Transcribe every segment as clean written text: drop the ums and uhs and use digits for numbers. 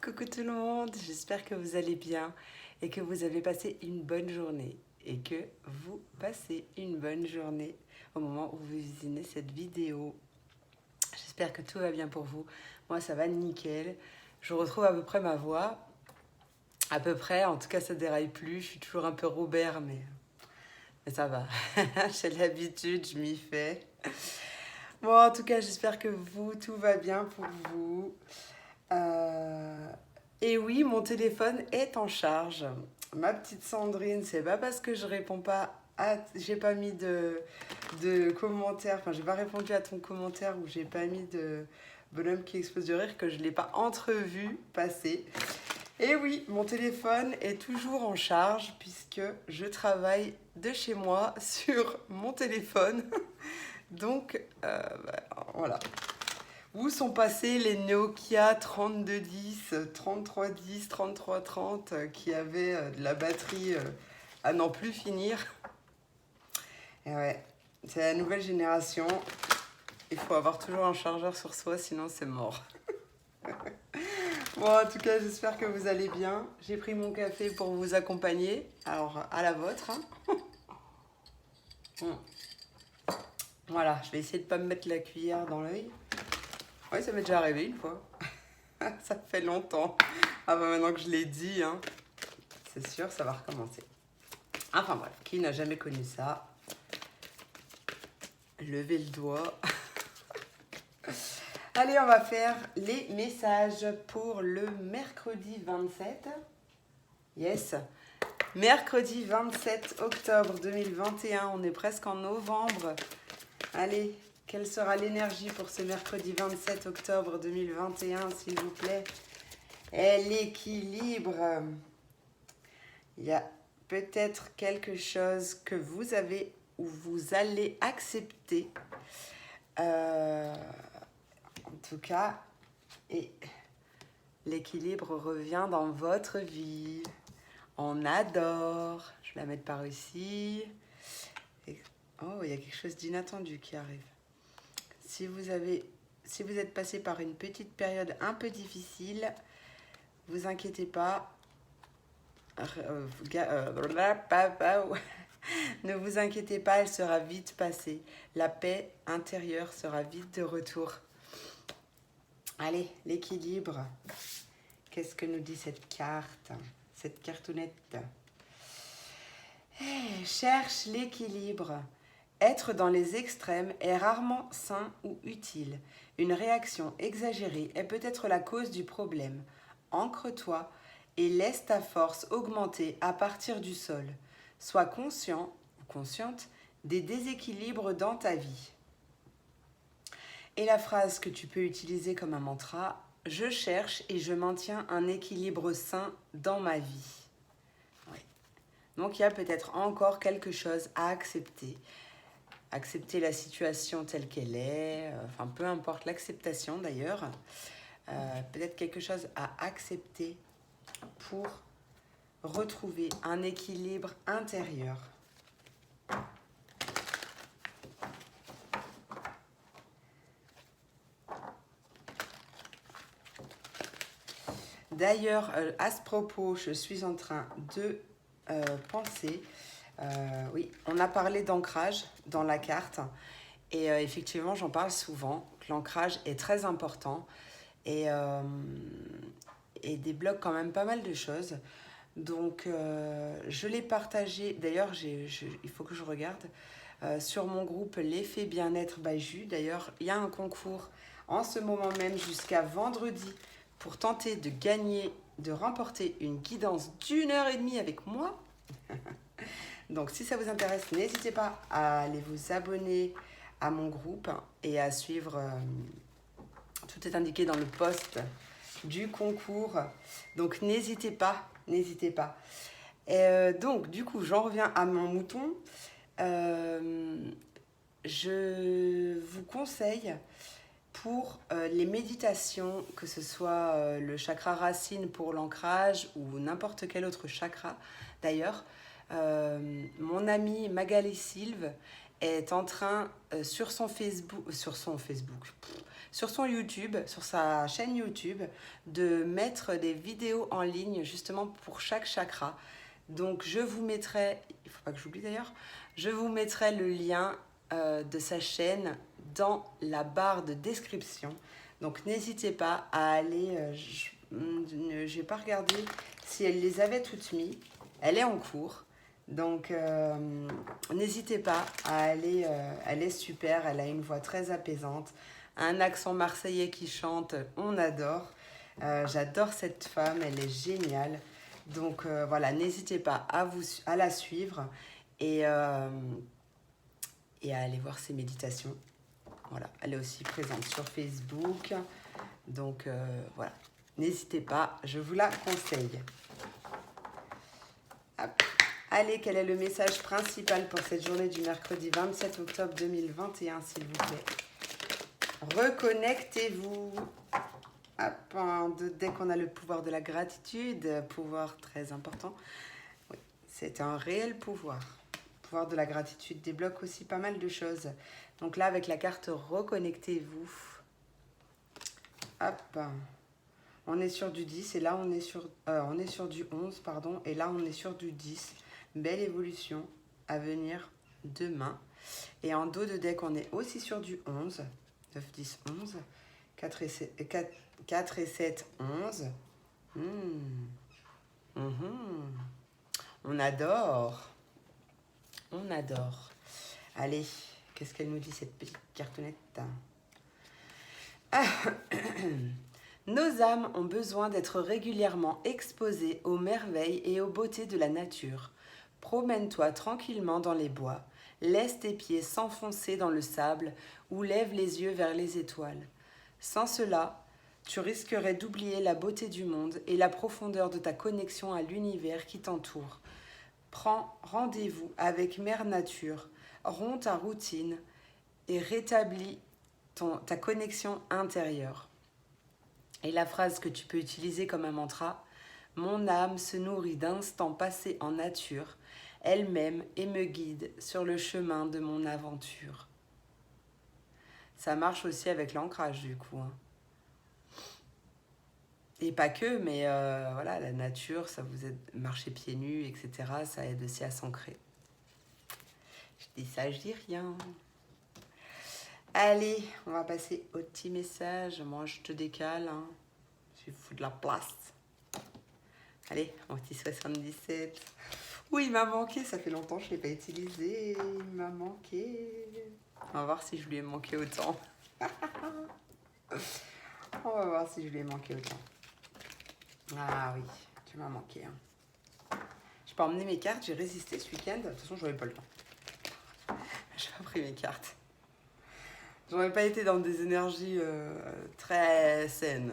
Coucou tout le monde, j'espère que vous allez bien et que vous avez passé une bonne journée et que vous passez une bonne journée au moment où vous visionnez cette vidéo. J'espère que tout va bien pour vous. Moi ça va nickel. Je retrouve à peu près ma voix. À peu près, en tout cas ça déraille plus. Je suis toujours un peu Robert mais ça va. J'ai l'habitude, je m'y fais. Bon, en tout cas j'espère que vous, tout va bien pour vous. Euh, Et oui, mon téléphone est en charge. Ma petite Sandrine, c'est pas parce que je réponds pas à... J'ai pas mis de commentaire, enfin j'ai pas répondu à ton commentaire ou j'ai pas mis de bonhomme qui explose de rire que je l'ai pas entrevu passer. Et oui, mon téléphone est toujours en charge puisque je travaille de chez moi sur mon téléphone. Donc voilà. Où sont passés les Nokia 3210, 3310, 3330 qui avaient de la batterie à n'en plus finir? Et ouais, c'est la nouvelle génération. Il faut avoir toujours un chargeur sur soi, sinon c'est mort. Bon, en tout cas, j'espère que vous allez bien. J'ai pris mon café pour vous accompagner. Alors, à la vôtre. Voilà, je vais essayer de ne pas me mettre la cuillère dans l'œil. Oui, ça m'est déjà arrivé une fois. Ça fait longtemps. Ah bah maintenant que je l'ai dit, hein, c'est sûr, ça va recommencer. Enfin bref, qui n'a jamais connu ça? Levez le doigt. Allez, on va faire les messages pour le mercredi 27. Yes. Mercredi 27 octobre 2021, on est presque en novembre. Allez, quelle sera l'énergie pour ce mercredi 27 octobre 2021, s'il vous plaît? Et l'équilibre. Il y a peut-être quelque chose que vous avez ou vous allez accepter. En tout cas, et l'équilibre revient dans votre vie. On adore. Je vais la mettre par ici. Et, oh, il y a quelque chose d'inattendu qui arrive. Si vous êtes passé par une petite période un peu difficile, vous inquiétez pas. Ne vous inquiétez pas, elle sera vite passée. La paix intérieure sera vite de retour. Allez, l'équilibre. Qu'est-ce que nous dit cette carte? Cette cartonnette. Cherche l'équilibre. Être dans les extrêmes est rarement sain ou utile. Une réaction exagérée est peut-être la cause du problème. Ancre-toi et laisse ta force augmenter à partir du sol. Sois conscient ou consciente des déséquilibres dans ta vie. Et la phrase que tu peux utiliser comme un mantra, je cherche et je maintiens un équilibre sain dans ma vie. Oui. Donc il y a peut-être encore quelque chose à accepter. Accepter la situation telle qu'elle est, enfin peu importe l'acceptation d'ailleurs. Peut-être quelque chose à accepter pour retrouver un équilibre intérieur. D'ailleurs, à ce propos, je suis en train de penser, oui, on a parlé d'ancrage dans la carte et effectivement, j'en parle souvent, que l'ancrage est très important et débloque quand même pas mal de choses. Donc, je l'ai partagé, d'ailleurs, il faut que je regarde, sur mon groupe L'Effet Bien-être by Jus. D'ailleurs, il y a un concours en ce moment même jusqu'à vendredi pour tenter de gagner, de remporter une guidance d'1 heure et demie avec moi. Donc, si ça vous intéresse, n'hésitez pas à aller vous abonner à mon groupe et à suivre. Tout est indiqué dans le post du concours. Donc, n'hésitez pas, n'hésitez pas. Donc, du coup, j'en reviens à mon mouton. Je vous conseille pour les méditations, que ce soit le chakra racine pour l'ancrage ou n'importe quel autre chakra. D'ailleurs, mon amie Magali Sylve est en train sur son Facebook, sur son YouTube, sur sa chaîne YouTube, de mettre des vidéos en ligne justement pour chaque chakra. Donc je vous mettrai, il ne faut pas que j'oublie d'ailleurs, je vous mettrai le lien de sa chaîne dans la barre de description. Donc n'hésitez pas à aller, je n'ai pas regardé si elle les avait toutes mises, elle est en cours. Donc, n'hésitez pas à aller, elle est super, elle a une voix très apaisante, un accent marseillais qui chante, on adore. J'adore cette femme, elle est géniale. Donc, voilà, n'hésitez pas à la suivre et à aller voir ses méditations. Voilà, elle est aussi présente sur Facebook. Donc, voilà, n'hésitez pas, je vous la conseille. Hop. Allez, quel est le message principal pour cette journée du mercredi 27 octobre 2021, s'il vous plaît? Reconnectez-vous. Dès qu'on a le pouvoir de la gratitude, pouvoir très important. Oui, c'est un réel pouvoir. Le pouvoir de la gratitude débloque aussi pas mal de choses. Donc là, avec la carte Reconnectez-vous. Hop. On est sur du 10 et là, on est sur du 11, pardon. Et là, on est sur du 10. Belle évolution à venir demain. Et en dos de deck, on est aussi sur du 11. 9, 10, 11. 4 et 7, 11. On adore. On adore. Allez, qu'est-ce qu'elle nous dit, cette petite cartonnette? Nos âmes ont besoin d'être régulièrement exposées aux merveilles et aux beautés de la nature. Promène-toi tranquillement dans les bois, laisse tes pieds s'enfoncer dans le sable ou lève les yeux vers les étoiles. Sans cela, tu risquerais d'oublier la beauté du monde et la profondeur de ta connexion à l'univers qui t'entoure. Prends rendez-vous avec Mère Nature, romps ta routine et rétablis ta connexion intérieure. Et la phrase que tu peux utiliser comme un mantra: mon âme se nourrit d'instants passés en nature, elle m'aime et me guide sur le chemin de mon aventure. Ça marche aussi avec l'ancrage du coup. Et pas que, mais voilà, la nature, ça vous aide, marcher pieds nus, etc. Ça aide aussi à s'ancrer. Je dis ça, je dis rien. Allez, on va passer au petit message. Moi, je te décale. Je fous de la place. Allez, mon petit 77. Oui, il m'a manqué, ça fait longtemps que je ne l'ai pas utilisé. Il m'a manqué. On va voir si je lui ai manqué autant. On va voir si je lui ai manqué autant. Ah oui, tu m'as manqué. Je peux emmener mes cartes, j'ai résisté ce week-end. De toute façon, je n'avais pas le temps. J'ai pas pris mes cartes. J'aurais pas été dans des énergies très saines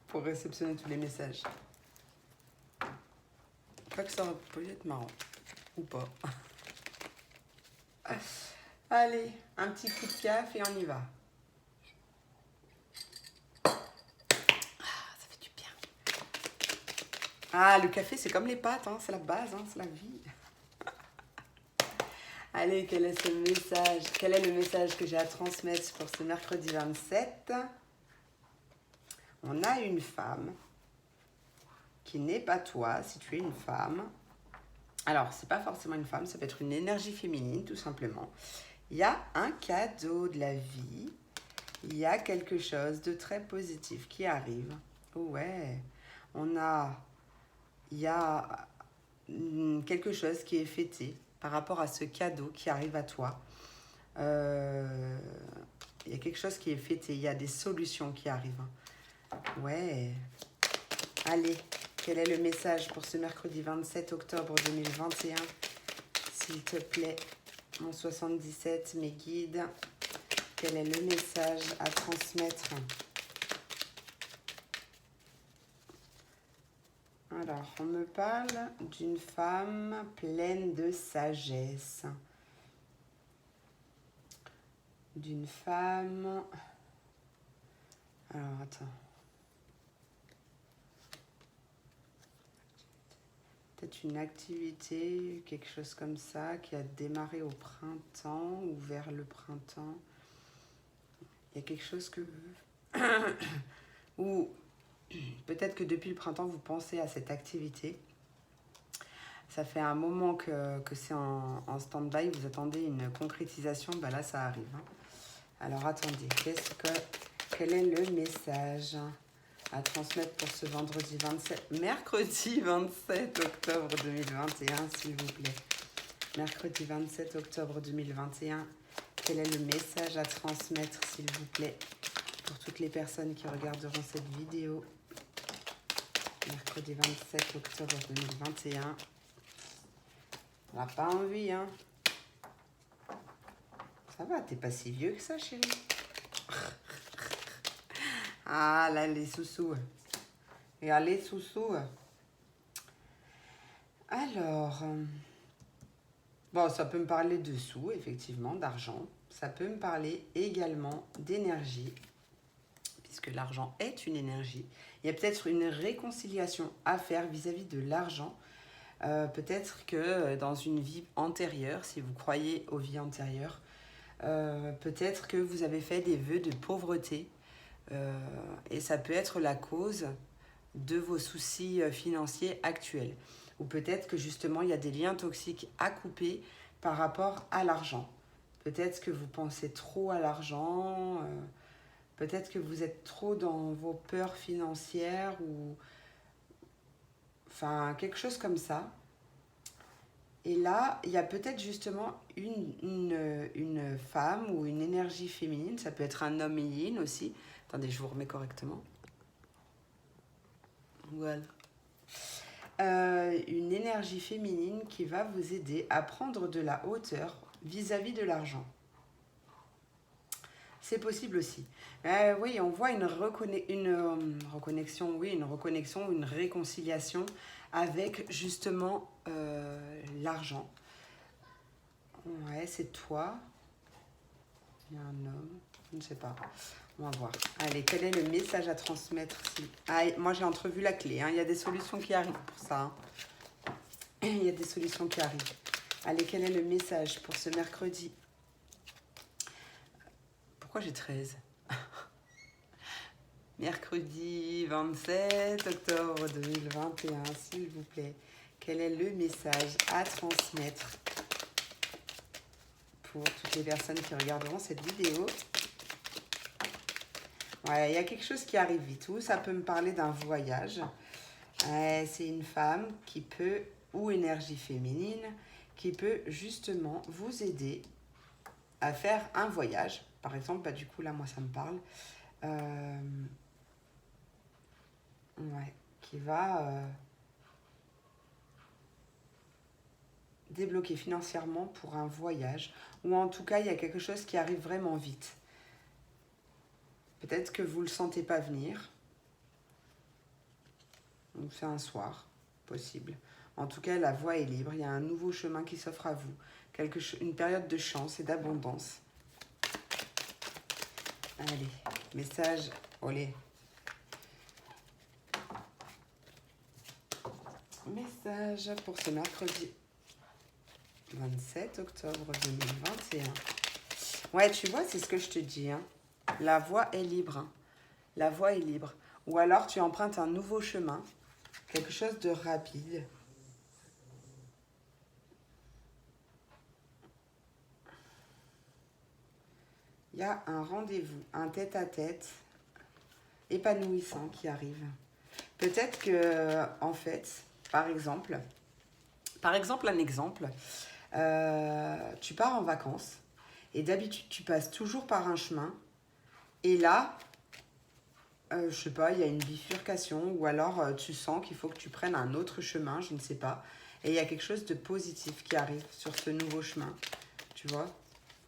pour réceptionner tous les messages. Pas que ça peut être marrant. Ou pas. Allez, un petit coup de café et on y va. Ah, ça fait du bien. Ah, le café, c'est comme les pâtes, hein, c'est la base, hein, c'est la vie. Allez, quel est ce message? Quel est le message que j'ai à transmettre pour ce mercredi 27? On a une femme qui n'est pas toi, si tu es une femme. Alors, c'est pas forcément une femme, ça peut être une énergie féminine, tout simplement. Il y a un cadeau de la vie. Il y a quelque chose de très positif qui arrive. Ouais, il y a quelque chose qui est fêté par rapport à ce cadeau qui arrive à toi. Il y a quelque chose qui est fêté, il y a des solutions qui arrivent. Ouais. Allez, quel est le message pour ce mercredi 27 octobre 2021? S'il te plaît, mon 77, mes guides, quel est le message à transmettre? Alors, on me parle d'une femme pleine de sagesse. D'une femme... Alors, attends. Peut-être une activité, quelque chose comme ça, qui a démarré au printemps ou vers le printemps. Il y a quelque chose que... ou peut-être que depuis le printemps, vous pensez à cette activité. Ça fait un moment que c'est en stand-by, vous attendez une concrétisation, bah là ça arrive. Hein. Alors attendez, quel est le message à transmettre pour ce mercredi 27 octobre 2021, s'il vous plaît. Mercredi 27 octobre 2021, quel est le message à transmettre, s'il vous plaît, pour toutes les personnes qui regarderont cette vidéo. Mercredi 27 octobre 2021. On n'a pas envie, hein. Ça va, t'es pas si vieux que ça, chérie. Ah, là, les sous-sous. Et les sous-sous. Alors, bon, ça peut me parler de sous, effectivement, d'argent. Ça peut me parler également d'énergie, puisque l'argent est une énergie. Il y a peut-être une réconciliation à faire vis-à-vis de l'argent. Peut-être que dans une vie antérieure, si vous croyez aux vies antérieures, peut-être que vous avez fait des vœux de pauvreté et ça peut être la cause de vos soucis financiers actuels. Ou peut-être que justement il y a des liens toxiques à couper par rapport à l'argent. Peut-être que vous pensez trop à l'argent, peut-être que vous êtes trop dans vos peurs financières ou enfin quelque chose comme ça. Et là, il y a peut-être justement une femme ou une énergie féminine, ça peut être un homme yin aussi. Attendez, je vous remets correctement. Voilà. Une énergie féminine qui va vous aider à prendre de la hauteur vis-à-vis de l'argent. C'est possible aussi. Oui, on voit une reconnexion, oui, une reconnexion, une réconciliation avec justement l'argent. Ouais, c'est toi. Il y a un homme, je ne sais pas. On va voir. Allez, quel est le message à transmettre si... Ah, moi, j'ai entrevu la clé. Hein. Il y a des solutions qui arrivent pour ça. Hein. Il y a des solutions qui arrivent. Allez, quel est le message pour ce mercredi? Pourquoi j'ai 13? Mercredi 27 octobre 2021, s'il vous plaît. Quel est le message à transmettre pour toutes les personnes qui regarderont cette vidéo? Voilà, il y a quelque chose qui arrive vite. Ou ça peut me parler d'un voyage. C'est une femme qui peut, ou énergie féminine, qui peut justement vous aider à faire un voyage. Par exemple, bah, du coup, là, moi, ça me parle. Ouais, qui va débloquer financièrement pour un voyage. Ou en tout cas, il y a quelque chose qui arrive vraiment vite. Peut-être que vous ne le sentez pas venir. Donc c'est un soir, possible. En tout cas, la voie est libre. Il y a un nouveau chemin qui s'offre à vous. Une période de chance et d'abondance. Allez, message, olé. Message pour ce mercredi 27 octobre 2021. Ouais, tu vois, c'est ce que je te dis. Hein. La voie est libre. Hein. La voie est libre. Ou alors tu empruntes un nouveau chemin. Quelque chose de rapide. Il y a un rendez-vous, un tête-à-tête épanouissant qui arrive. Peut-être que, en fait, par exemple, un exemple, tu pars en vacances et d'habitude, tu passes toujours par un chemin et là, je sais pas, il y a une bifurcation ou alors tu sens qu'il faut que tu prennes un autre chemin, je ne sais pas. Et il y a quelque chose de positif qui arrive sur ce nouveau chemin, tu vois,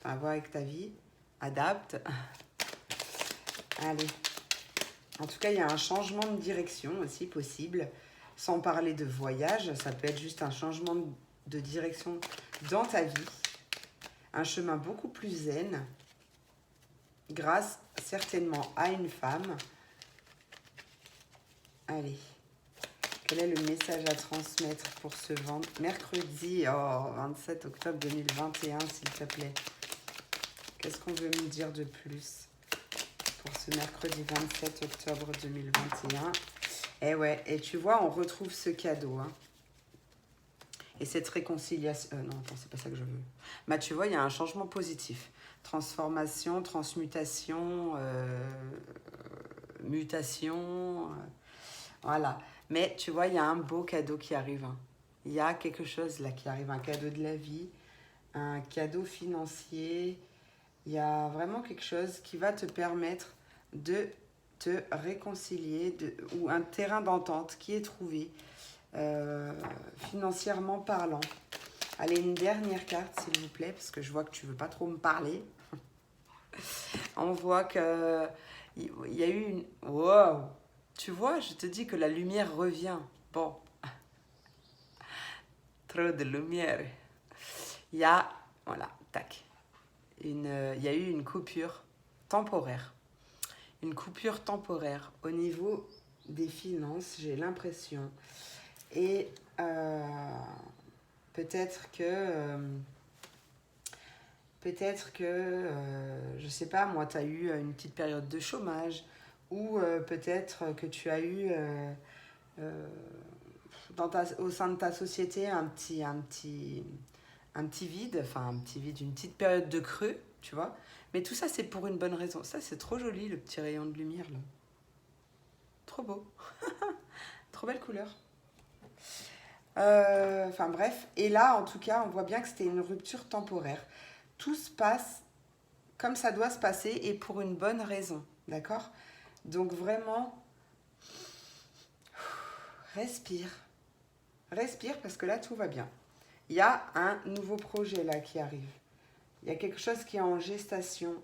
à voir avec ta vie, adapte. Allez. En tout cas, il y a un changement de direction aussi possible, sans parler de voyage. Ça peut être juste un changement de direction dans ta vie. Un chemin beaucoup plus zen, grâce certainement à une femme. Allez, quel est le message à transmettre pour ce mercredi 27 octobre 2021, s'il te plaît? Qu'est-ce qu'on veut me dire de plus? pour ce mercredi 27 octobre 2021. Et ouais, et tu vois, on retrouve ce cadeau. Hein. Et cette réconciliation... non, attends, c'est pas ça que je veux. Bah, tu vois, il y a un changement positif. Transformation, transmutation, mutation. Voilà. Mais tu vois, il y a un beau cadeau qui arrive. Hein. Il y a quelque chose là qui arrive. Un cadeau de la vie, un cadeau financier. Il y a vraiment quelque chose qui va te permettre de te réconcilier ou un terrain d'entente qui est trouvé financièrement parlant. Allez, une dernière carte, s'il vous plaît, parce que je vois que tu ne veux pas trop me parler. On voit que il y a eu une... Wow! Tu vois, je te dis que la lumière revient. Bon, trop de lumière. Il y a... Voilà, tac. Il y a eu une coupure temporaire. Une coupure temporaire au niveau des finances, j'ai l'impression. Et peut-être que... je sais pas, moi, tu as eu une petite période de chômage ou peut-être que tu as eu au sein de ta société un petit vide, enfin un petit vide, une petite période de creux, tu vois. Mais tout ça, c'est pour une bonne raison. Ça, c'est trop joli, le petit rayon de lumière, là. Trop beau. Trop belle couleur. Enfin bref, et là, en tout cas, on voit bien que c'était une rupture temporaire. Tout se passe comme ça doit se passer et pour une bonne raison, d'accord? Donc vraiment, respire. Respire parce que là, tout va bien. Il y a un nouveau projet là qui arrive. Il y a quelque chose qui est en gestation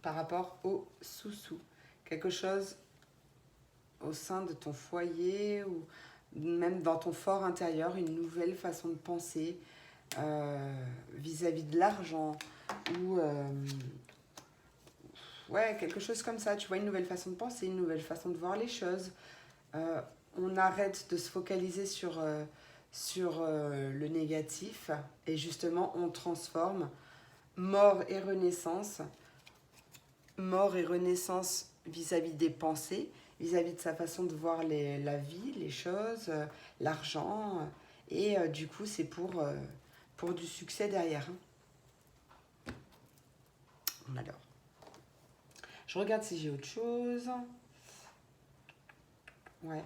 par rapport au sous-sous. Quelque chose au sein de ton foyer ou même dans ton fort intérieur, une nouvelle façon de penser vis-à-vis de l'argent ou ouais, quelque chose comme ça, tu vois, une nouvelle façon de penser, une nouvelle façon de voir les choses. On arrête de se focaliser sur le négatif et justement on transforme mort et renaissance vis-à-vis des pensées, vis-à-vis de sa façon de voir la vie, les choses, l'argent et du coup c'est pour du succès derrière. Alors, je regarde si j'ai autre chose. Ouais.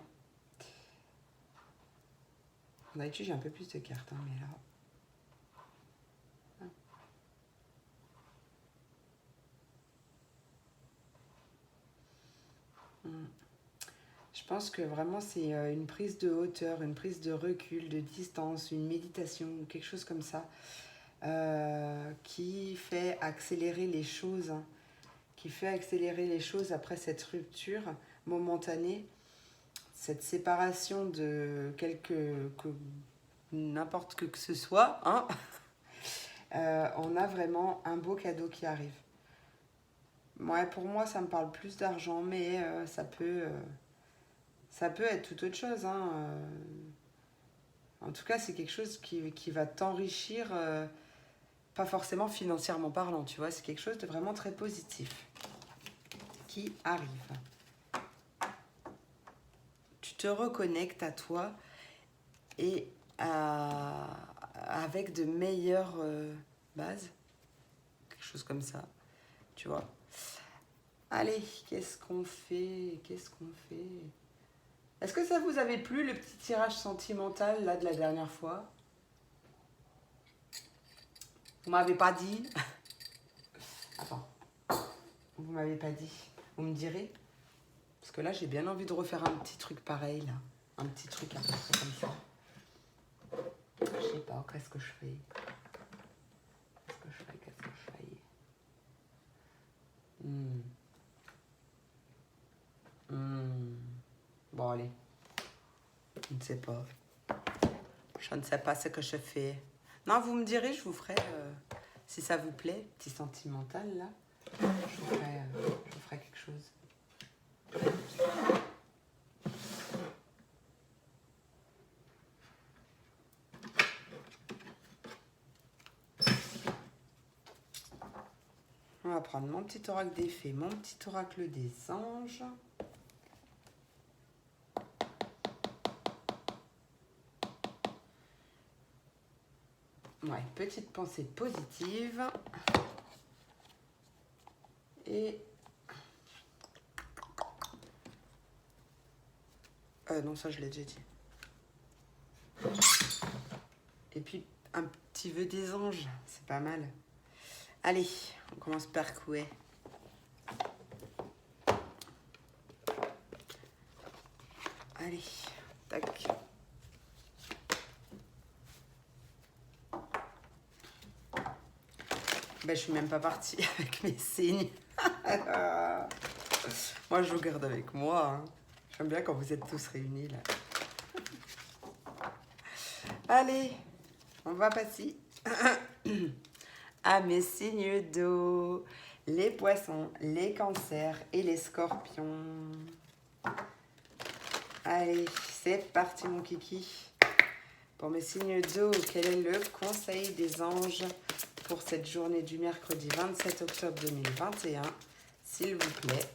D'habitude, j'ai un peu plus de cartes, hein, mais là... Je pense que vraiment c'est une prise de hauteur, une prise de recul, de distance, une méditation, quelque chose comme ça, qui fait accélérer les choses, hein, qui fait accélérer les choses après cette rupture momentanée, cette séparation de n'importe que ce soit, hein, on a vraiment un beau cadeau qui arrive. Ouais, pour moi, ça me parle plus d'argent, mais ça peut être tout autre chose. Hein. En tout cas, c'est quelque chose qui va t'enrichir, pas forcément financièrement parlant, tu vois. C'est quelque chose de vraiment très positif qui arrive. Tu te reconnectes à toi et avec de meilleures bases, quelque chose comme ça, tu vois. Allez, qu'est-ce qu'on fait? Est-ce que ça vous avait plu, le petit tirage sentimental là de la dernière fois? Vous m'avez pas dit. Attends, vous m'avez pas dit. Vous me direz? Parce que là, j'ai bien envie de refaire un petit truc pareil là. Un petit truc à peu près comme ça. Je sais pas, qu'est-ce que je fais? Bon, allez. Je ne sais pas. Je ne sais pas ce que je fais. Non, vous me direz, je vous ferai, si ça vous plaît, petit sentimental, là, je vous ferai quelque chose. Ouais, prendre mon petit oracle des fées, mon petit oracle des anges. Ouais, petite pensée positive. Et... non, ça je l'ai déjà dit. Et puis, un petit vœu des anges, c'est pas mal. Allez, on commence par quoi? Allez, tac. Ben, je suis même pas partie avec mes signes. Moi, je vous garde avec moi. Hein. J'aime bien quand vous êtes tous réunis, là. Allez, on va passer à mes signes d'eau. Les poissons, les cancers et les scorpions. Allez, c'est parti, mon kiki. Pour mes signes d'eau, quel est le conseil des anges pour cette journée du mercredi 27 octobre 2021, s'il vous plaît?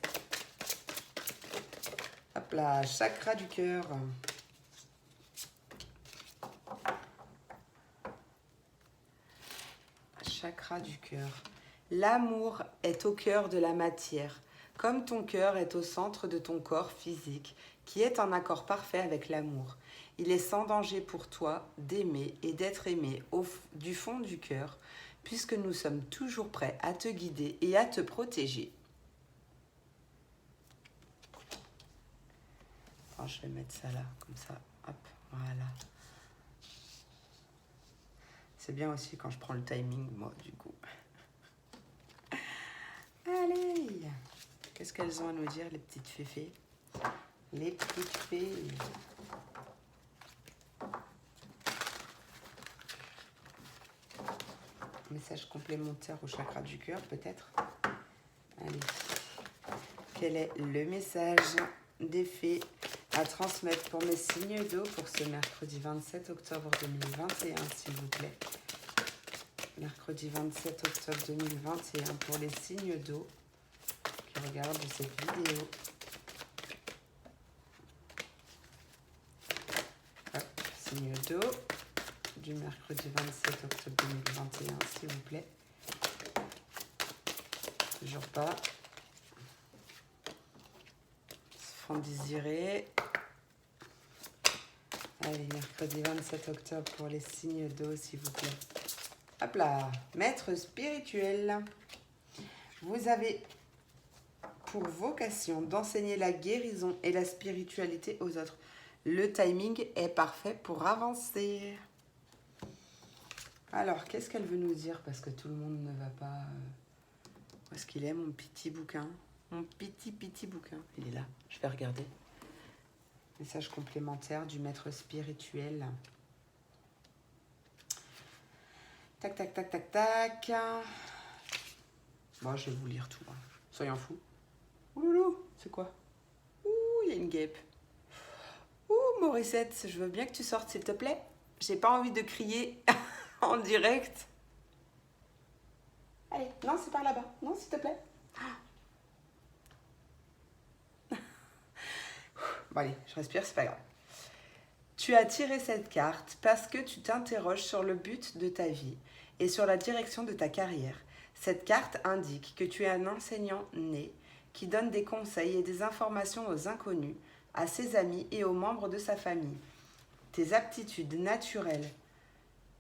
Hop là, chakra du cœur. Chakra du cœur. L'amour est au cœur de la matière, comme ton cœur est au centre de ton corps physique, qui est en accord parfait avec l'amour. Il est sans danger pour toi d'aimer et d'être aimé du fond du cœur, puisque nous sommes toujours prêts à te guider et à te protéger. Alors, je vais mettre ça là, comme ça. Hop, voilà. C'est bien aussi quand je prends le timing, moi, du coup. Allez! Qu'est-ce qu'elles ont à nous dire, les petites féfés? Les petites fées. Message complémentaire au chakra du cœur, peut-être. Allez. Quel est le message des fées à transmettre pour mes signes d'eau pour ce mercredi 27 octobre 2021, s'il vous plaît? Mercredi 27 octobre 2021 pour les signes d'eau qui regardent cette vidéo. Hop, signe d'eau du mercredi 27 octobre 2021, s'il vous plaît. Toujours pas. Se font désirer. Allez, mercredi 27 octobre pour les signes d'eau, s'il vous plaît. Hop là, maître spirituel. Vous avez pour vocation d'enseigner la guérison et la spiritualité aux autres. Le timing est parfait pour avancer. Alors, qu'est-ce qu'elle veut nous dire? Parce que tout le monde ne va pas... Où est-ce qu'il est, mon petit bouquin? Mon petit bouquin. Il est là, je vais regarder. Message complémentaire du maître spirituel. Tac, tac, tac, tac, tac. Bon, je vais vous lire tout. Hein. Soyons fous. Ouloulou, c'est quoi? Ouh, il y a une guêpe. Ouh, Morissette, je veux bien que tu sortes, s'il te plaît. J'ai pas envie de crier en direct. Allez, non, c'est par là-bas. Non, s'il te plaît. Bon, allez, je respire, c'est pas grave. Tu as tiré cette carte parce que tu t'interroges sur le but de ta vie et sur la direction de ta carrière. Cette carte indique que tu es un enseignant né qui donne des conseils et des informations aux inconnus, à ses amis et aux membres de sa famille. Tes aptitudes naturelles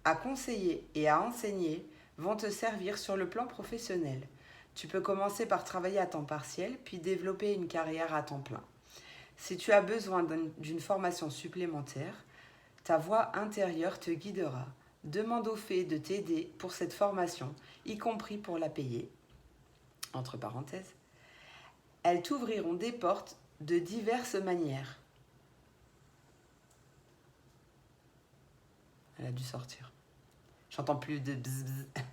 à conseiller et à enseigner vont te servir sur le plan professionnel. Tu peux commencer par travailler à temps partiel, puis développer une carrière à temps plein. Si tu as besoin d'une formation supplémentaire, ta voix intérieure te guidera. Demande aux fées de t'aider pour cette formation, y compris pour la payer. Entre parenthèses, elles t'ouvriront des portes de diverses manières. Elle a dû sortir. J'entends plus de bzz bzz.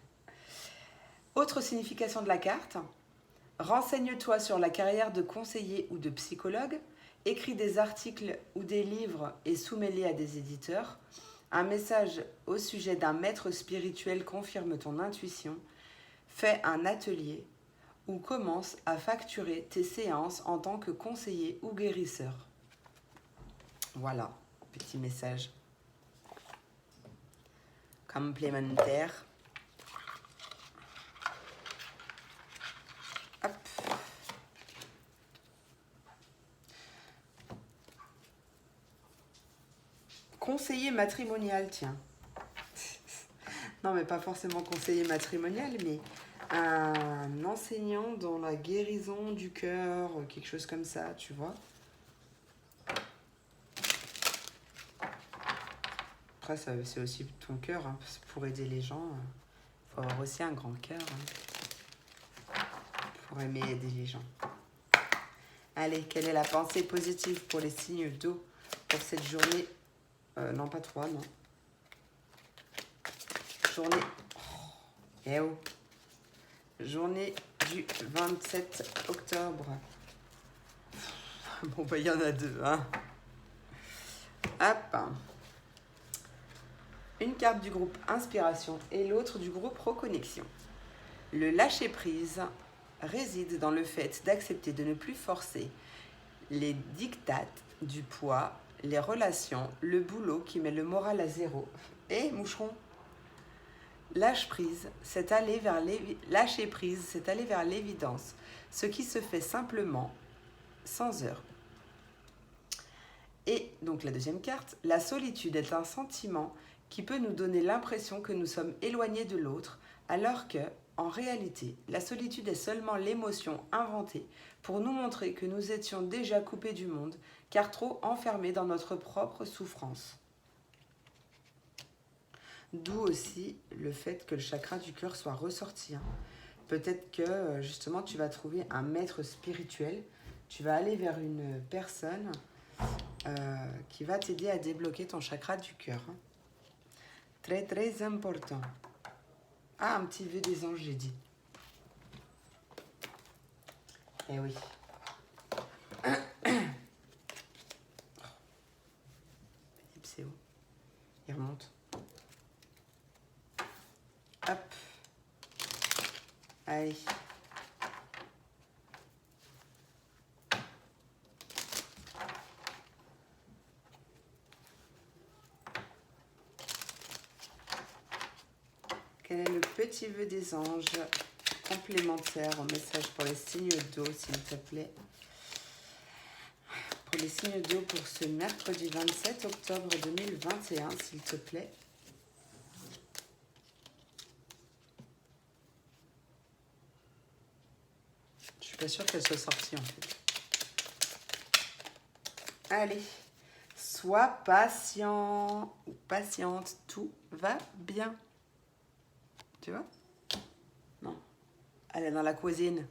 Autre signification de la carte, renseigne-toi sur la carrière de conseiller ou de psychologue, écris des articles ou des livres et soumets-les à des éditeurs. Un message au sujet d'un maître spirituel confirme ton intuition. Fais un atelier ou commence à facturer tes séances en tant que conseiller ou guérisseur. Voilà, petit message complémentaire. Hop. Conseiller matrimonial, tiens. Non, mais pas forcément conseiller matrimonial, mais un enseignant dans la guérison du cœur, quelque chose comme ça, tu vois. Après, c'est aussi ton cœur, hein, pour aider les gens. Il faut avoir aussi un grand cœur, hein, pour aimer et aider les gens. Allez, quelle est la pensée positive pour les signes d'eau pour cette journée? Non, pas 3, non. Journée... Eh oh. Journée du 27 octobre. Bon, bah, il y en a 2, hein. Hop. Une carte du groupe Inspiration et l'autre du groupe Reconnexion. Le lâcher-prise réside dans le fait d'accepter de ne plus forcer les dictates du poids, les relations, le boulot qui met le moral à zéro. Et moucheron, lâcher prise, c'est aller vers l'évidence, ce qui se fait simplement, sans heurts. Et donc la deuxième carte, la solitude est un sentiment qui peut nous donner l'impression que nous sommes éloignés de l'autre, alors que, en réalité, la solitude est seulement l'émotion inventée pour nous montrer que nous étions déjà coupés du monde, car trop enfermés dans notre propre souffrance. D'où aussi le fait que le chakra du cœur soit ressorti. Peut-être que justement tu vas trouver un maître spirituel, tu vas aller vers une personne qui va t'aider à débloquer ton chakra du cœur. Très très important. Ah, un petit vœu des anges, j'ai dit. Eh oui. C'est où? Il remonte. Hop. Allez. Quel est le petit vœu des anges complémentaire au message pour les signes d'eau, s'il te plaît? Pour les signes d'eau pour ce mercredi 27 octobre 2021, s'il te plaît. Je suis pas sûre qu'elle soit sortie en fait. Allez, sois patient ou patiente, tout va bien. Tu vois? Non. Elle est dans la cuisine.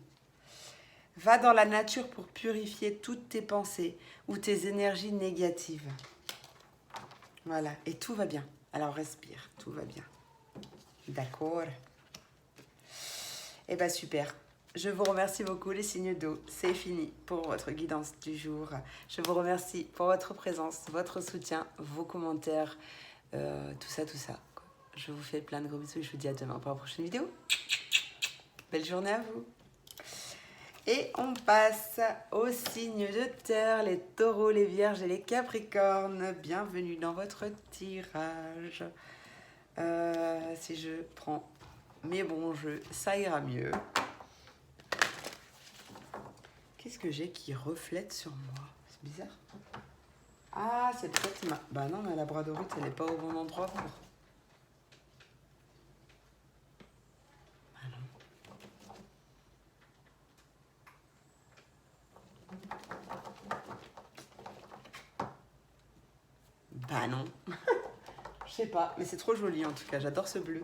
Va dans la nature pour purifier toutes tes pensées ou tes énergies négatives. Voilà, et tout va bien. Alors respire, tout va bien. D'accord? Eh bien super. Je vous remercie beaucoup les signes d'eau. C'est fini pour votre guidance du jour. Je vous remercie pour votre présence, votre soutien, vos commentaires, tout ça, tout ça. Je vous fais plein de gros bisous et je vous dis à demain pour la prochaine vidéo. Belle journée à vous. Et on passe aux signes de terre, les taureaux, les vierges et les capricornes. Bienvenue dans votre tirage. Si je prends mes bons jeux, ça ira mieux. Qu'est-ce que j'ai qui reflète sur moi? C'est bizarre. Ah, c'est peut-être ma... Bah non, ma labradorite, elle n'est pas au bon endroit pour... Bah non. Je sais pas, mais c'est trop joli en tout cas. J'adore ce bleu.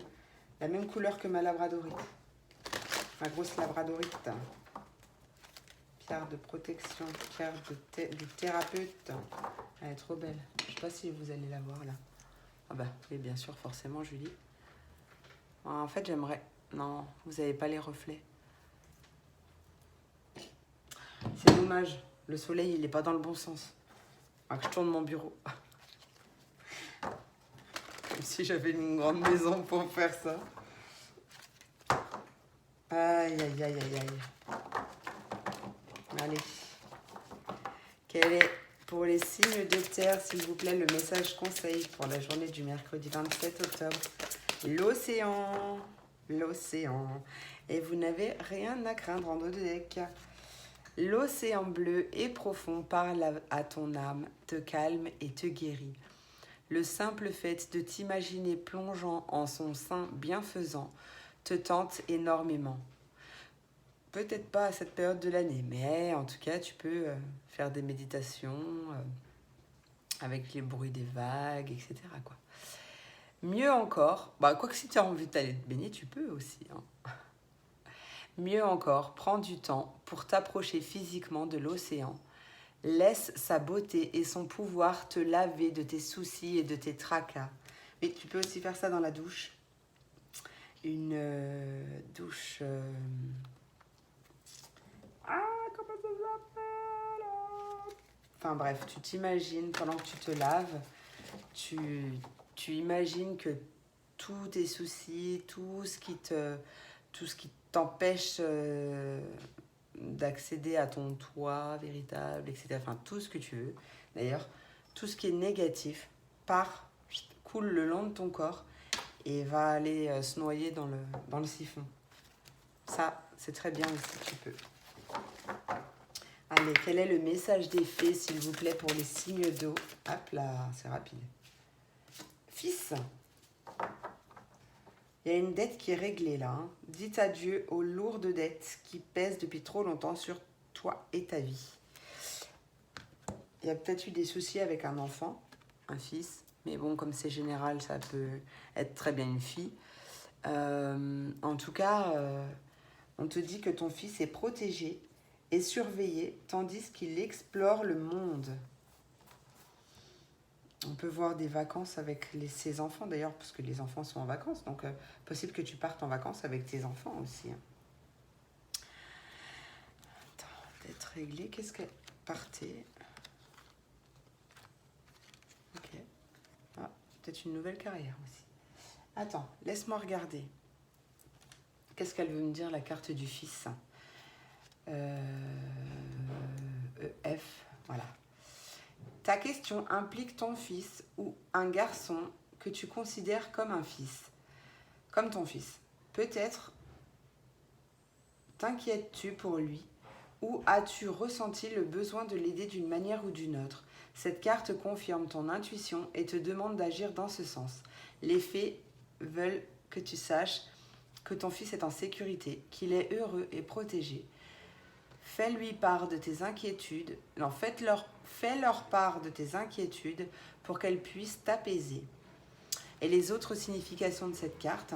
La même couleur que ma labradorite. Ma grosse labradorite. Pierre de protection, pierre du thérapeute. Elle est trop belle. Je sais pas si vous allez la voir là. Ah bah oui, bien sûr, forcément, Julie. En fait, j'aimerais... Non, vous n'avez pas les reflets. C'est dommage. Le soleil, il n'est pas dans le bon sens. Ah, que je tourne mon bureau. Comme si j'avais une grande maison pour faire ça. Aïe, aïe, aïe, aïe, aïe. Allez. Quel est, pour les signes de terre, s'il vous plaît, le message conseil pour la journée du mercredi 27 octobre? L'océan. L'océan. Et vous n'avez rien à craindre en dos de deck. L'océan bleu et profond parle à ton âme, te calme et te guérit. Le simple fait de t'imaginer plongeant en son sein bienfaisant te tente énormément. Peut-être pas à cette période de l'année, mais en tout cas, tu peux faire des méditations avec les bruits des vagues, etc. quoi. Mieux encore, quoique si tu as envie d'aller te baigner, tu peux aussi. Hein. Mieux encore, prends du temps pour t'approcher physiquement de l'océan. Laisse sa beauté et son pouvoir te laver de tes soucis et de tes tracas. Mais tu peux aussi faire ça dans la douche. Une douche... comment ça s'appelle? Enfin bref, tu t'imagines, pendant que tu te laves, tu imagines que tous tes soucis, tout ce qui t'empêche d'accéder à ton toi véritable, etc. Enfin, tout ce que tu veux. D'ailleurs, tout ce qui est négatif coule le long de ton corps et va aller se noyer dans le siphon. Ça, c'est très bien aussi, tu peux. Allez, quel est le message des fées, s'il vous plaît, pour les signes d'eau? Hop là, c'est rapide. Fils, il y a une dette qui est réglée là. Hein. Dites adieu aux lourdes dettes qui pèsent depuis trop longtemps sur toi et ta vie. Il y a peut-être eu des soucis avec un enfant, un fils, mais bon, comme c'est général, ça peut être très bien une fille. En tout cas, on te dit que ton fils est protégé et surveillé, tandis qu'il explore le monde. On peut voir des vacances avec ses enfants d'ailleurs, parce que les enfants sont en vacances, donc possible que tu partes en vacances avec tes enfants aussi. Hein. Attends, d'être réglé, qu'est-ce que... Partez. Ok. Ah, peut-être une nouvelle carrière aussi. Attends, laisse-moi regarder. Qu'est-ce qu'elle veut me dire, la carte du fils? F, voilà. Ta question implique ton fils ou un garçon que tu considères comme un fils, comme ton fils. Peut-être t'inquiètes-tu pour lui ou as-tu ressenti le besoin de l'aider d'une manière ou d'une autre? Cette carte confirme ton intuition et te demande d'agir dans ce sens. Les fées veulent que tu saches que ton fils est en sécurité, qu'il est heureux et protégé. Fais-lui part de tes inquiétudes. Non, fais-leur part de tes inquiétudes pour qu'elles puissent t'apaiser. Et les autres significations de cette carte,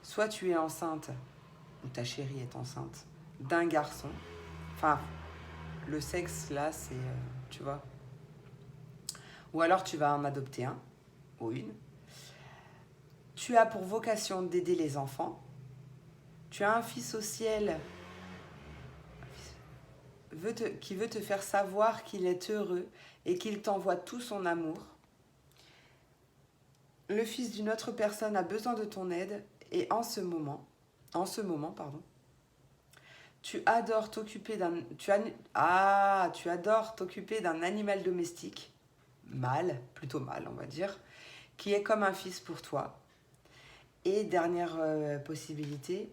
soit tu es enceinte, ou ta chérie est enceinte, d'un garçon. Enfin, le sexe, là, c'est... tu vois. Ou alors tu vas en adopter un, ou une. Tu as pour vocation d'aider les enfants. Tu as un fils au ciel qui veut te faire savoir qu'il est heureux et qu'il t'envoie tout son amour. Le fils d'une autre personne a besoin de ton aide et en ce moment, tu adores t'occuper d'un animal domestique, plutôt mâle on va dire, qui est comme un fils pour toi. Et dernière possibilité,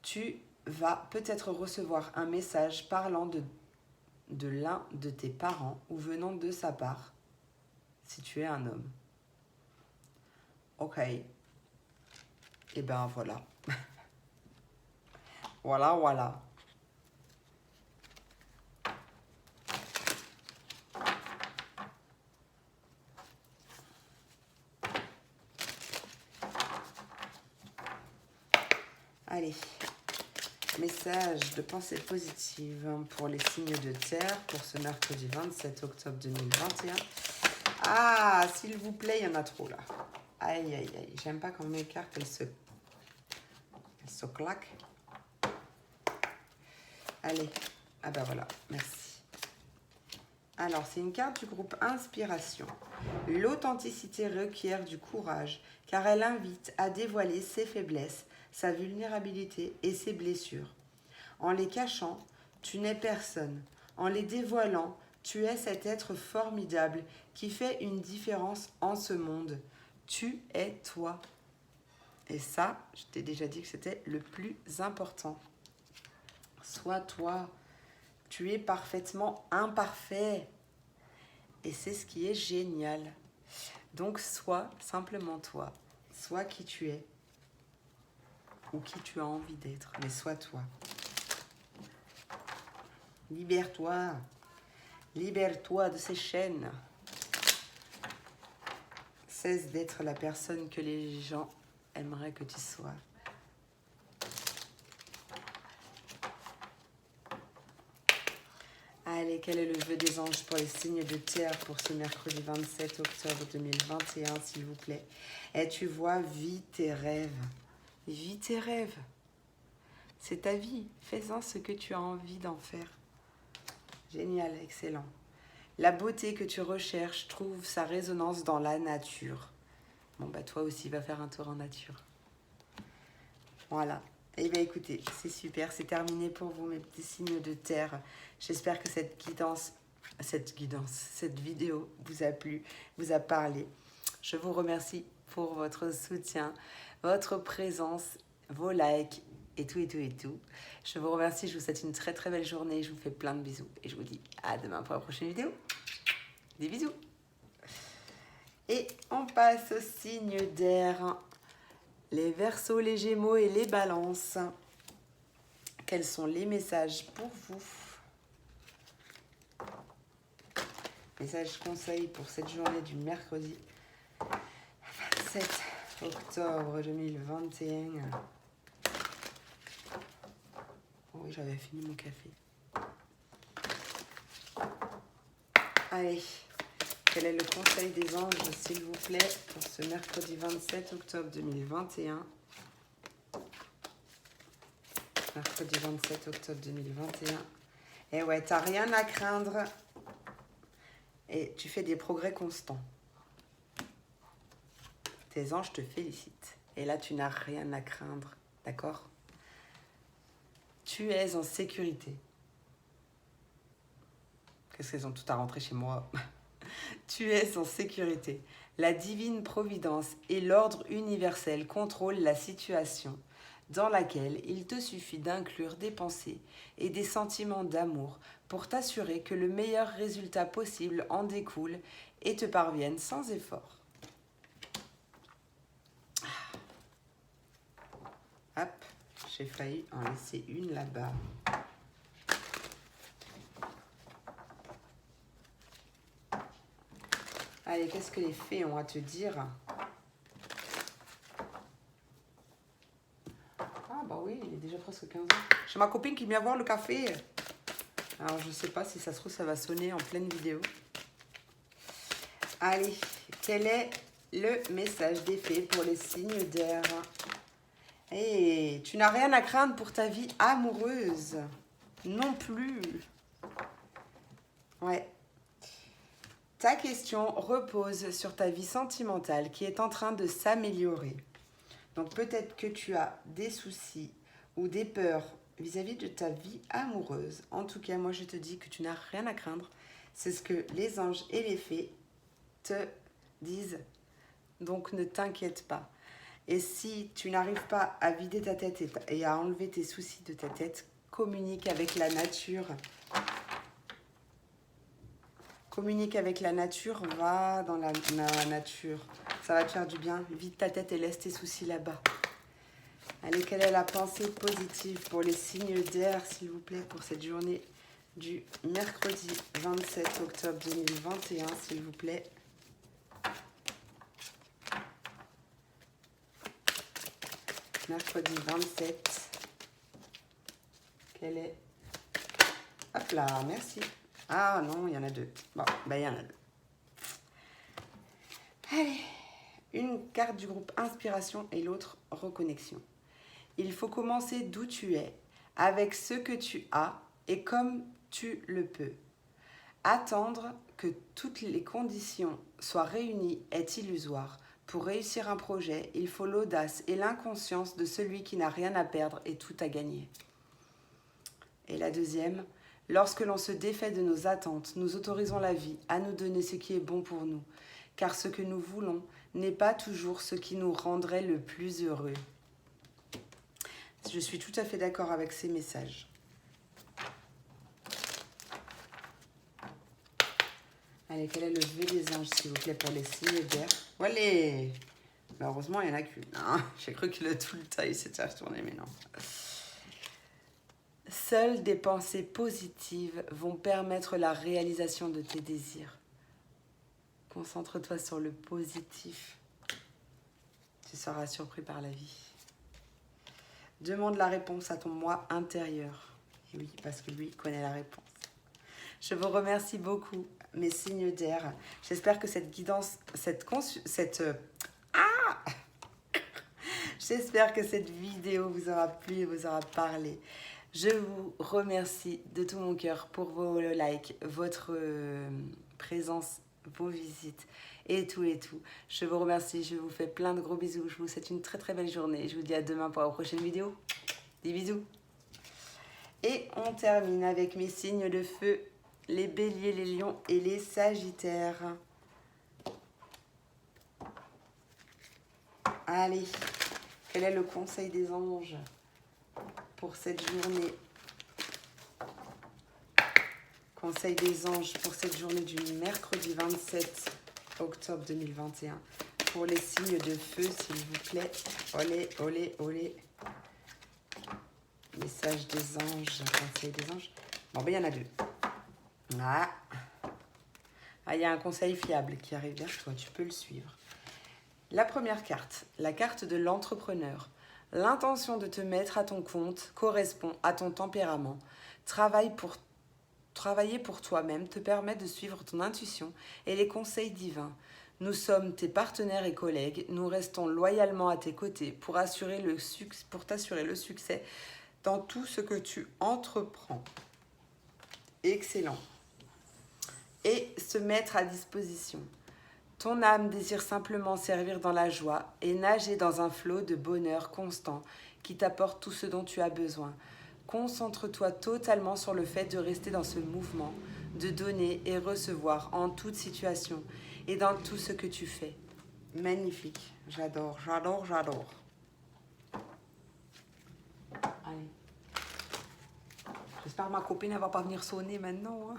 tu vas peut-être recevoir un message parlant de l'un de tes parents ou venant de sa part, si tu es un homme. Ok. Et ben voilà. Voilà. Allez. Message de pensée positive pour les signes de terre pour ce mercredi 27 octobre 2021. Ah, s'il vous plaît, il y en a trop là. Aïe. J'aime pas quand mes cartes, elles se claquent. Allez. Ah ben voilà, merci. Alors, c'est une carte du groupe Inspiration. L'authenticité requiert du courage, car elle invite à dévoiler ses faiblesses, sa vulnérabilité et ses blessures. En les cachant, tu n'es personne. En les dévoilant, tu es cet être formidable qui fait une différence en ce monde. Tu es toi. Et ça, je t'ai déjà dit que c'était le plus important. Sois toi. Tu es parfaitement imparfait. Et c'est ce qui est génial. Donc, sois simplement toi. Sois qui tu es. Ou qui tu as envie d'être. Mais sois toi. Libère-toi. Libère-toi de ces chaînes. Cesse d'être la personne que les gens aimeraient que tu sois. Allez, quel est le vœu des anges pour les signes de terre pour ce mercredi 27 octobre 2021, s'il vous plaît? Et tu vois, vis tes rêves. Vis tes rêves. C'est ta vie. Fais-en ce que tu as envie d'en faire. Génial, excellent. La beauté que tu recherches trouve sa résonance dans la nature. Bon, bah toi aussi, va faire un tour en nature. Voilà. Eh bien, écoutez, c'est super. C'est terminé pour vous, mes petits signes de terre. J'espère que cette vidéo vous a plu, vous a parlé. Je vous remercie pour votre soutien, votre présence, vos likes et tout, et tout, et tout. Je vous remercie, je vous souhaite une très, très belle journée. Je vous fais plein de bisous et je vous dis à demain pour la prochaine vidéo. Des bisous. Et on passe aux signes d'air. Les Verseaux, les Gémeaux et les Balances. Quels sont les messages pour vous? Messages conseils pour cette journée du mercredi 27 octobre 2021. Oh oui, j'avais fini mon café. Allez, quel est le conseil des anges, s'il vous plaît, pour ce mercredi 27 octobre 2021? Mercredi 27 octobre 2021. Et ouais, t'as rien à craindre. Et tu fais des progrès constants. Tes anges te félicitent. Et là, tu n'as rien à craindre. D'accord? Tu es en sécurité. Qu'est-ce qu'elles ont tout à rentrer chez moi? Tu es en sécurité. La divine providence et l'ordre universel contrôlent la situation dans laquelle il te suffit d'inclure des pensées et des sentiments d'amour pour t'assurer que le meilleur résultat possible en découle et te parvienne sans effort. Hop, j'ai failli en laisser une là-bas. Allez, qu'est-ce que les fées ont à te dire? Ah bah oui, il est déjà presque 15 h. J'ai ma copine qui vient voir le café. Alors, je ne sais pas si ça se trouve, ça va sonner en pleine vidéo. Allez, quel est le message des fées pour les signes d'air? Et tu n'as rien à craindre pour ta vie amoureuse. Non plus. Ouais. Ta question repose sur ta vie sentimentale qui est en train de s'améliorer. Donc peut-être que tu as des soucis ou des peurs vis-à-vis de ta vie amoureuse. En tout cas, moi je te dis que tu n'as rien à craindre. C'est ce que les anges et les fées te disent. Donc ne t'inquiète pas. Et si tu n'arrives pas à vider ta tête et à enlever tes soucis de ta tête, communique avec la nature. Communique avec la nature, va dans la nature. Ça va te faire du bien. Vide ta tête et laisse tes soucis là-bas. Allez, quelle est la pensée positive pour les signes d'air, s'il vous plaît, pour cette journée du mercredi 27 octobre 2021, s'il vous plaît? Mercredi 27. Quelle est... Hop là, merci. Ah non, il y en a deux. Bon, ben il y en a deux. Allez, une carte du groupe Inspiration et l'autre Reconnexion. Il faut commencer d'où tu es, avec ce que tu as et comme tu le peux. Attendre que toutes les conditions soient réunies est illusoire. Pour réussir un projet, il faut l'audace et l'inconscience de celui qui n'a rien à perdre et tout à gagner. Et la deuxième, lorsque l'on se défait de nos attentes, nous autorisons la vie à nous donner ce qui est bon pour nous, car ce que nous voulons n'est pas toujours ce qui nous rendrait le plus heureux. Je suis tout à fait d'accord avec ces messages. Allez, quel est le vœu des anges, s'il vous plaît, pour les signes d'air? Voilà. Heureusement, il n'y en a qu'une. Hein. J'ai cru que tout le temps, il s'était retourné, mais non. Seules des pensées positives vont permettre la réalisation de tes désirs. Concentre-toi sur le positif. Tu seras surpris par la vie. Demande la réponse à ton moi intérieur. Et oui, parce que lui connaît la réponse. Je vous remercie beaucoup, mes signes d'air. J'espère que cette guidance, J'espère que cette vidéo vous aura plu et vous aura parlé. Je vous remercie de tout mon cœur pour vos likes, votre présence, vos visites et tout et tout. Je vous remercie, je vous fais plein de gros bisous. Je vous souhaite une très très belle journée. Je vous dis à demain pour la prochaine vidéo. Des bisous. Et on termine avec mes signes de feu, les béliers, les lions et les sagittaires. Allez, quel est le conseil des anges pour cette journée? Conseil des anges pour cette journée du mercredi 27 octobre 2021. Pour les signes de feu, s'il vous plaît. Olé, olé, olé. Message des anges, conseil des anges. Bon, ben il y en a deux. Ah, il y a un conseil fiable qui arrive vers toi, tu peux le suivre. La première carte, la carte de l'entrepreneur. L'intention de te mettre à ton compte correspond à ton tempérament. Travailler pour toi-même te permet de suivre ton intuition et les conseils divins. Nous sommes tes partenaires et collègues. Nous restons loyalement à tes côtés pour t'assurer le succès dans tout ce que tu entreprends. Excellent. Et se mettre à disposition. Ton âme désire simplement servir dans la joie et nager dans un flot de bonheur constant qui t'apporte tout ce dont tu as besoin. Concentre-toi totalement sur le fait de rester dans ce mouvement, de donner et recevoir en toute situation et dans tout ce que tu fais. Magnifique. J'adore, j'adore, j'adore. Allez. J'espère que ma copine ne va pas venir sonner maintenant. Hein.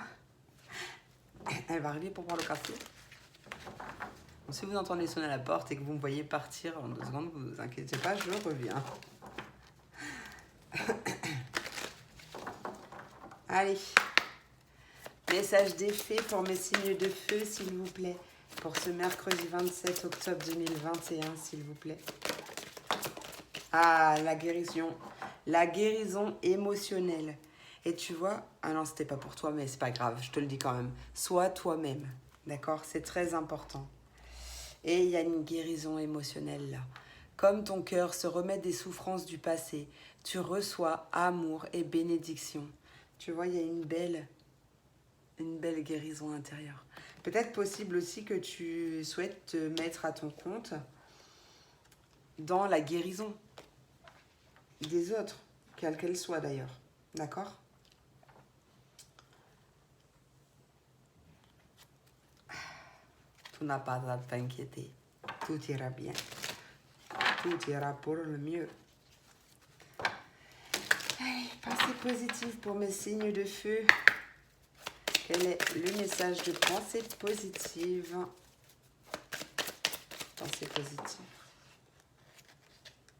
Elle va arriver pour boire le café. Si vous entendez sonner à la porte et que vous me voyez partir en 2 secondes, vous vous inquiétez pas, je reviens. Allez. Message d'effet pour mes signes de feu, s'il vous plaît. Pour ce mercredi 27 octobre 2021, s'il vous plaît. Ah, la guérison. La guérison émotionnelle. Et tu vois, ah non, c'était pas pour toi, mais c'est pas grave, je te le dis quand même. Sois toi-même, d'accord? C'est très important. Et il y a une guérison émotionnelle là. Comme ton cœur se remet des souffrances du passé, tu reçois amour et bénédiction. Tu vois, il y a une belle guérison intérieure. Peut-être possible aussi que tu souhaites te mettre à ton compte dans la guérison des autres, quelle qu'elle soit d'ailleurs. D'accord ? Tu n'as pas à t'inquiéter. Tout ira bien. Tout ira pour le mieux. Allez, pensée positive pour mes signes de feu. Quel est le message de pensée positive? Pensée positive.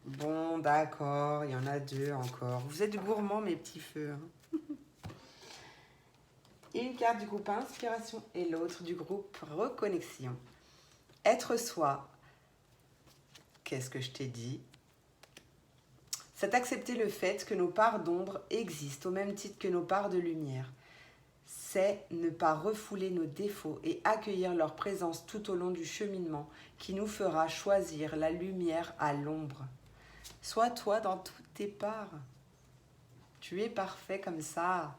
Bon, d'accord, il y en a 2 encore. Vous êtes gourmands, mes petits feux. Hein. Une carte du groupe Inspiration et l'autre du groupe Reconnexion. Être soi. Qu'est-ce que je t'ai dit? C'est accepter le fait que nos parts d'ombre existent au même titre que nos parts de lumière. C'est ne pas refouler nos défauts et accueillir leur présence tout au long du cheminement qui nous fera choisir la lumière à l'ombre. Sois toi dans toutes tes parts. Tu es parfait comme ça.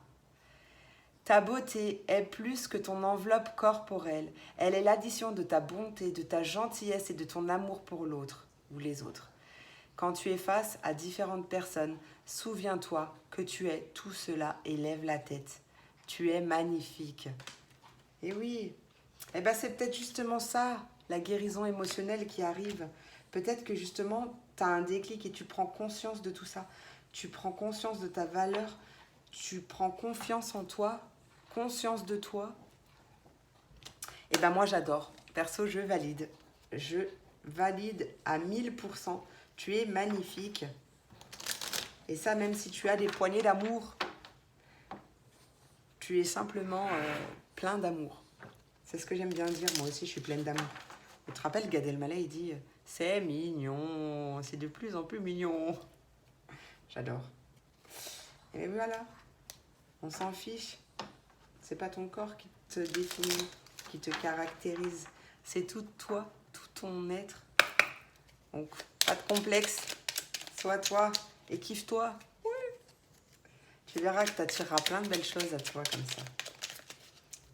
Ta beauté est plus que ton enveloppe corporelle. Elle est l'addition de ta bonté, de ta gentillesse et de ton amour pour l'autre ou les autres. Quand tu es face à différentes personnes, souviens-toi que tu es tout cela et lève la tête. Tu es magnifique. Et oui, eh ben c'est peut-être justement ça, la guérison émotionnelle qui arrive. Peut-être que justement, tu as un déclic et tu prends conscience de tout ça. Tu prends conscience de ta valeur, tu prends confiance en toi, conscience de toi. Et ben moi j'adore. Perso, je valide. Je valide à 1000%. Tu es magnifique. Et ça, même si tu as des poignées d'amour, tu es simplement plein d'amour. C'est ce que j'aime bien dire. Moi aussi, je suis pleine d'amour. Tu te rappelles, Gad Elmaleh, il dit « C'est mignon, c'est de plus en plus mignon. » J'adore. Et voilà, on s'en fiche. C'est pas ton corps qui te définit, qui te caractérise. C'est tout toi, tout ton être. Donc, pas de complexe. Sois toi et kiffe-toi. Oui. Tu verras que tu attireras plein de belles choses à toi comme ça.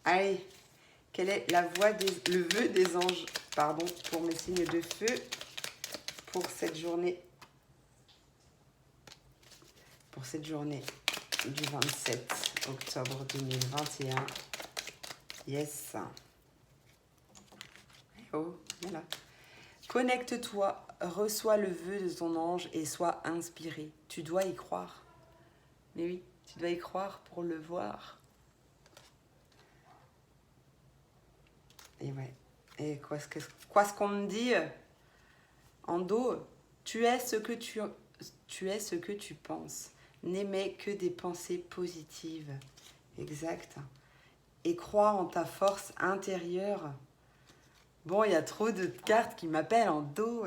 Allez, quelle est le vœu des anges, pour mes signes de feu pour cette journée du 27 octobre 2021. Yes. Oh, voilà. Connecte-toi, reçois le vœu de ton ange et sois inspiré. Tu dois y croire. Mais oui, tu dois y croire pour le voir. Et ouais. Et quoi ce qu'on me dit en dos, tu es ce que tu penses. N'aimais que des pensées positives. Exact. Et crois en ta force intérieure. Bon, il y a trop de cartes qui m'appellent en dos.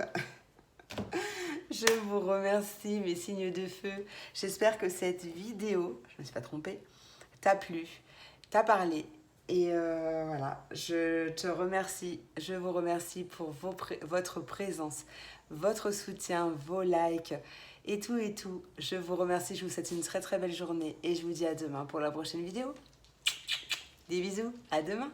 Je vous remercie, mes signes de feu. J'espère que cette vidéo, je ne me suis pas trompée, t'a plu, t'a parlé. Et voilà, je vous remercie pour votre présence, votre soutien, vos likes et tout et tout. Je vous remercie, je vous souhaite une très très belle journée et je vous dis à demain pour la prochaine vidéo. Des bisous, à demain.